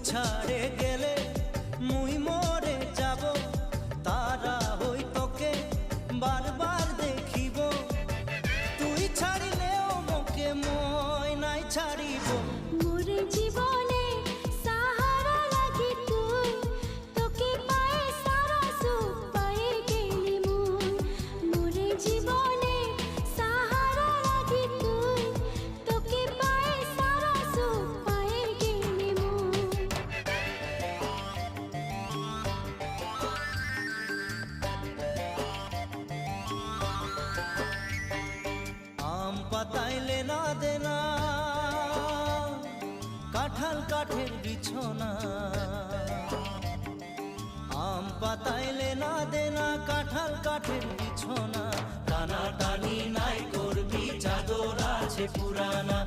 ছাড়ে গেলে মুই মরে যাব, তারা হই তোকে বারবার দেখিব। তুই ছাড়িলেও মোকে মই নাই ছাড়িব। মোর জীবনে সাহারা লাগি তুই, তোকে পায়ে সারা সুখ পায়ে গেলি মুই। মোর জীবনে সাহারা লাগি তুই, তোকে পায়ে সারা সুখ পায়ে গেলি মুই। আম পাতাইলে না দেনা, কাঁঠাল কাঠের বিছনা। আম পাতাইলে না দেনা, কাঁঠাল কাঠের বিছনা। টানা টানি নাই করবি, চাদর আছে পুরানা।